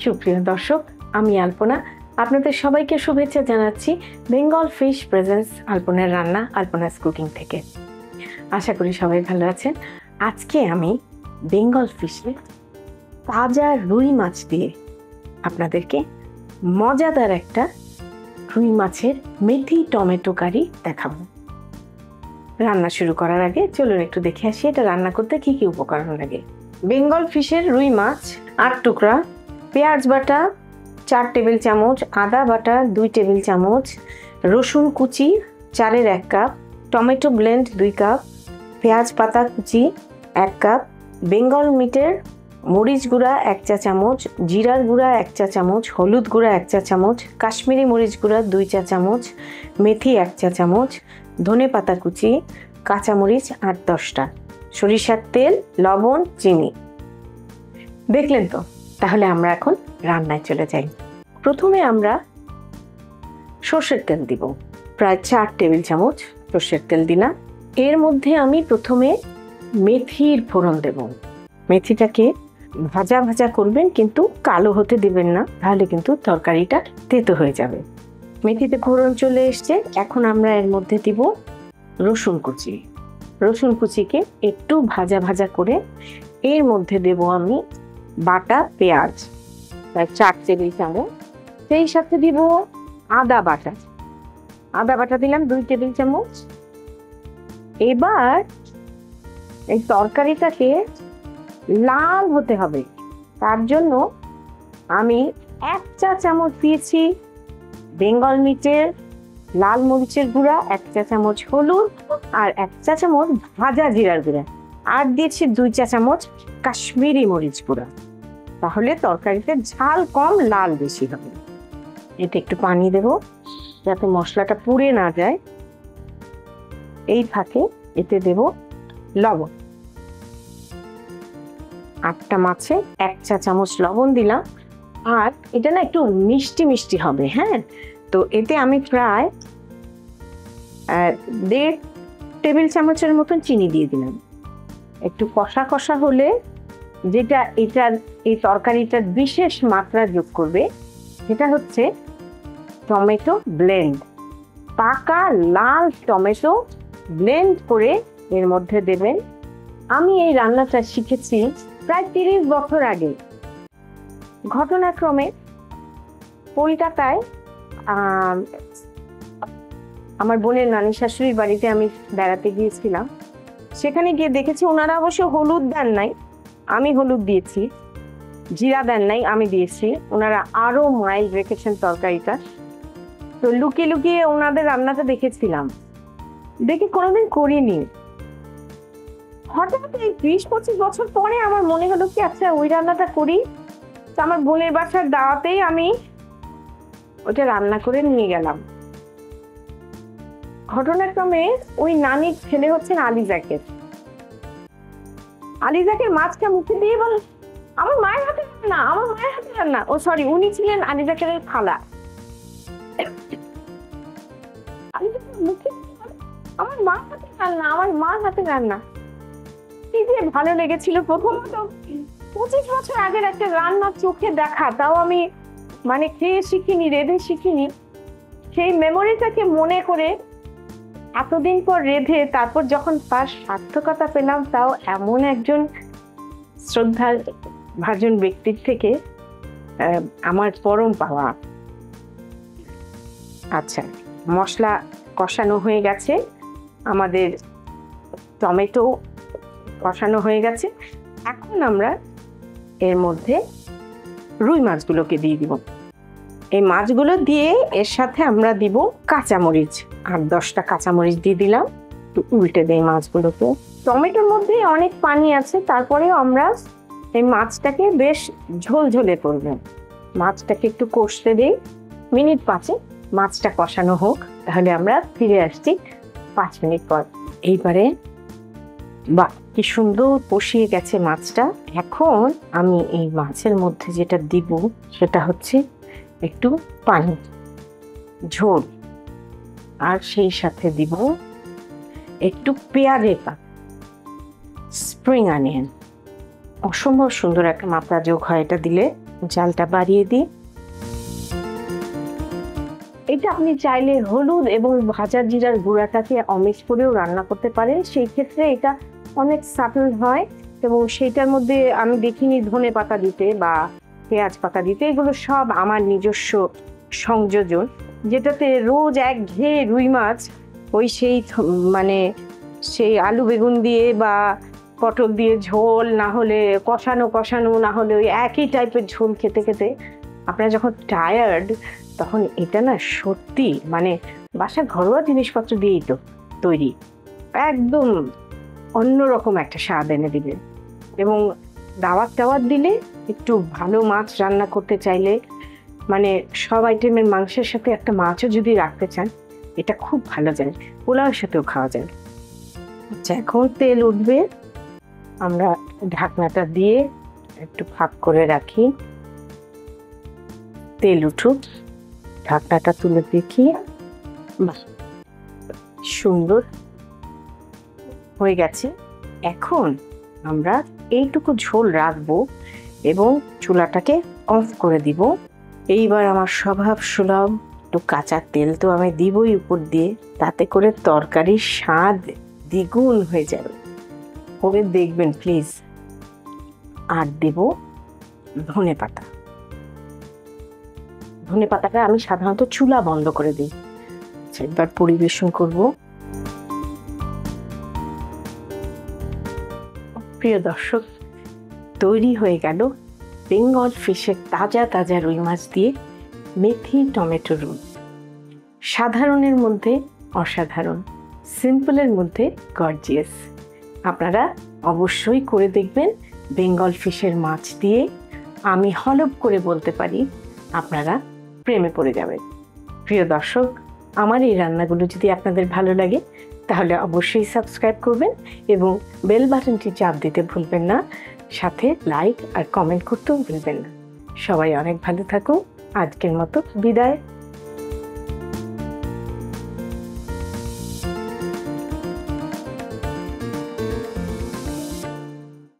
সুপ্রিয় দর্শক, আমি আলপনা আপনাদের সবাইকে শুভেচ্ছা জানাচ্ছি বেঙ্গল ফিশ প্রেজেন্স আলপনার রান্না আলপনাস কুকিং থেকে। আশা করি সবাই ভালো আছেন। আজকে আমি বেঙ্গল ফিশে তাজা রুই মাছ দিয়ে আপনাদেরকে মজাদার একটা রুই মাছের মেথি টমেটো কারি দেখাবো। রান্না শুরু করার আগে চলুন একটু দেখে আসি এটা রান্না করতে কি কি উপকরণ লাগে। বেঙ্গল ফিশের রুই মাছ 8 টুকরা, পেঁয়াজ বাটা 4 টেবিল চামচ, আদা বাটা 2 টেবিল চামচ, রসুন কুচি 4-এর 1 কাপ, টমেটো ব্লেন্ড 2 কাপ, পেঁয়াজ পাতা কুচি 1 কাপ, বেঙ্গল মিটের মরিচ গুঁড়া 1 চা চামচ, জিরার গুঁড়া 1 চা চামচ, হলুদ গুঁড়া 1 চা চামচ, কাশ্মীরি মরিচ গুঁড়া 2 চা চামচ, মেথি 1 চা চামচ, ধনে পাতা কুচি, কাঁচামরিচ 8-10টা, সরিষার তেল, লবণ, চিনি। দেখলেন তো? তাহলে আমরা এখন রান্নায় চলে যাই। প্রথমে আমরা সর্ষের তেল দিব, প্রায় 4 টেবিল চামচ সর্ষের তেল দিলাম। এর মধ্যে আমি প্রথমে মেথির ফোড়ন দেব। মেথিটাকে ভাজা ভাজা করবেন, কিন্তু কালো হতে দিবেন না, তাহলে কিন্তু তরকারিটা তেতো হয়ে যাবে। মেথিতে ফোড়ন চলে এসছে, এখন আমরা এর মধ্যে দিব রসুন কুচি। রসুন কুচিকে একটু ভাজা ভাজা করে এর মধ্যে দেব আমি বাটা পেঁয়াজ, প্রায় 4 টেবিল চামচ। সেই সাথে দিব আদা বাটা। আদা বাটা দিলাম 2 টেবিল চামচ। এবার এই তরকারিটাকে লাল হতে হবে, তার জন্য আমি 1 চা চামচ দিয়েছি বেঙ্গল মিটের লাল মরিচের গুঁড়া, 1 চা চামচ হলুদ, আর 1 চা চামচ ভাজা জিরার গুঁড়া, আর দিয়েছি 2 চা চামচ কাশ্মীরি মরিচ গুঁড়া। তাহলে তরকারিতে ঝাল কম, লাল বেশি হবে। এতে একটু পানি দেব যাতে মশলাটা পুড়ে না যায়। এই ফাঁকে এতে দেব লবণ। 8টা মাছে 1 চা চামচ লবণ দিলাম। আর এটা না একটু মিষ্টি মিষ্টি হবে, হ্যাঁ? তো এতে আমি প্রায় 1.5 টেবিল চামচের মতন চিনি দিয়ে দিলাম। একটু কষা কষা হলে যেটা এই তরকারিটার বিশেষ মাত্রা যোগ করবে সেটা হচ্ছে টমেটো ব্লেন্ড। পাকা লাল টমেটো ব্লেন্ড করে এর মধ্যে দেবেন। আমি এই রান্নাটা শিখেছি প্রায় 30 বছর আগে। ঘটনাক্রমে কলকাতায় আমার বোনের নানি শাশুড়ির বাড়িতে আমি বেড়াতে গিয়েছিলাম। সেখানে গিয়ে দেখেছি ওনারা অবশ্য হলুদ দেন নাই, আমি হলুদ দিয়েছি। জিরা দেন নাই, আমি দিয়েছি। ওনারা আরো মাইল্ড রেখেছেন তরকারিটা। তো লুকিয়ে লুকিয়ে ওনাদের রান্নাটা দেখেছিলাম, দেখে কোনোদিন করিনি। হঠাৎ এই 20-25 বছর পরে আমার মনে হলো কি আচ্ছা ওই রান্নাটা করি। তো আমার বোনের বাসার দাওয়াতেই আমি ওটা রান্না করে নিয়ে গেলাম। ঘটনাক্রমে ওই নানির ছেলে হচ্ছেন আলী জাকের। আলী জাকের মাছটা মুখে দিয়ে বল, আমার মায়ের হাতে রান্না, আমার মায়ের হাতে রান্না। ও সরি, উনি ছিলেন আলী জাকেরের খালা। মুখে আমার মার হাতে রান্না, আমার মার হাতে রান্না। কি যে ভালো লেগেছিল। প্রথমত 25 বছর আগের একটা রান্না চোখে দেখা, তাও আমি মানে খেয়ে শিখিনি, রেঁধে শিখিনি। সেই মেমোরিটাকে মনে করে এতদিন পর রেঁধে তারপর যখন তার সার্থকতা পেলাম, তাও এমন একজন শ্রদ্ধার ভাজন ব্যক্তির থেকে, আমার পরম পাওয়া। আচ্ছা, মশলা কষানো হয়ে গেছে, আমাদের টমেটো কষানো হয়ে গেছে। এখন আমরা এর মধ্যে রুই মাছগুলোকে দিয়ে দিব। এই মাছগুলো দিয়ে এর সাথে আমরা দিব কাঁচামরিচ, 8-10টা কাঁচামরিচ দিয়ে দিলাম। একটু উল্টে দেই মাছগুলোকে। টমেটোর মধ্যে অনেক পানি আছে, তারপরেও আমরা এই মাছটাকে বেশ ঝোলঝোলে করব। মাছটাকে একটু কষতে দিই, মিনিট 5 মাছটা কষানো হোক। তাহলে আমরা ফিরে আসছি 5 মিনিট পর। এইবারে বাহ, কি সুন্দর কষিয়ে গেছে মাছটা। এখন আমি এই মাছের মধ্যে যেটা দিব সেটা হচ্ছে একটু পানি, ঝোল, আর সেই সাথে দিব একটু পেঁয়াজের পাতা, স্প্রিং অনিয়ন। অসম্ভব সুন্দর একটা মাত্রা যোগ হয় এটা দিলে। জালটা বাড়িয়ে দিই। এটা আপনি চাইলে হলুদ এবং ভাজা জিরার গুঁড়াটাকে অমিক্স করেও রান্না করতে পারেন, সেই ক্ষেত্রে এটা অনেক সাটল হয় এবং সেইটার মধ্যে আমি দেখিনি ধনে পাতা দিতে বা পেঁয়াজ পাতা দিতে। এগুলো সব আমার নিজস্ব সংযোজন, যেটাতে রোজ একঘেয়ে রুই মাছ ওই মানে সেই আলু বেগুন দিয়ে বা পটল দিয়ে ঝোল, না হলে কষানো কষানো, না হলে ওই একই টাইপের ঝোল খেতে খেতে আপনারা যখন টায়ার্ড, তখন এটা না সত্যি মানে বাসার ঘরোয়া জিনিসপত্র দিয়েই তো তৈরি, একদম অন্যরকম একটা স্বাদ এনে দিবে। এবং দাওয়াত দিলে একটু ভালো মাছ রান্না করতে চাইলে, মানে সব আইটেমের মাংসের সাথে একটা মাছও যদি রাখতে চান, এটা খুব ভালো যায়, পোলাওয়ের সাথেও খাওয়া যায়। আচ্ছা, এখন তেল উঠবে, আমরা ঢাকনাটা দিয়ে একটু ফাঁক করে রাখি। তেল উঠুক, ঢাকনাটা তুলে দেখি, বাহ সুন্দর হয়ে গেছে। এখন আমরা এইটুকু ঝোল রাখবো এবং চুলাটাকে অফ করে দিব। এইবার আমার স্বভাব সুলভ একটু কাঁচা তেল তো আমি দিবই উপর দিয়ে, তাতে করে তরকারির স্বাদ দ্বিগুণ হয়ে যাবে, করে দেখবেন প্লিজ। আর দেব ধনে পাতা। ধনে পাতাটা আমি সাধারণত চুলা বন্ধ করে দিই। আচ্ছা, এবার পরিবেশন করব। প্রিয় দর্শক, তৈরি হয়ে গেল বেঙ্গল ফিশের তাজা তাজা রুই মাছ দিয়ে মেথি টমেটো রোল। সাধারণের মধ্যে অসাধারণ, সিম্পলের মধ্যে গর্জিয়াস। আপনারা অবশ্যই করে দেখবেন বেঙ্গল ফিশের মাছ দিয়ে। আমি হলফ করে বলতে পারি আপনারা প্রেমে পড়ে যাবেন। প্রিয় দর্শক, আমার এই রান্নাগুলো যদি আপনাদের ভালো লাগে তাহলে অবশ্যই সাবস্ক্রাইব করবেন এবং বেল বাটনটি চাপ দিতে ভুলবেন না, সাথে লাইক আর কমেন্ট করতেও ভুলবেন না। সবাই অনেক ভালো থাকুন। আজকের মতো বিদায়।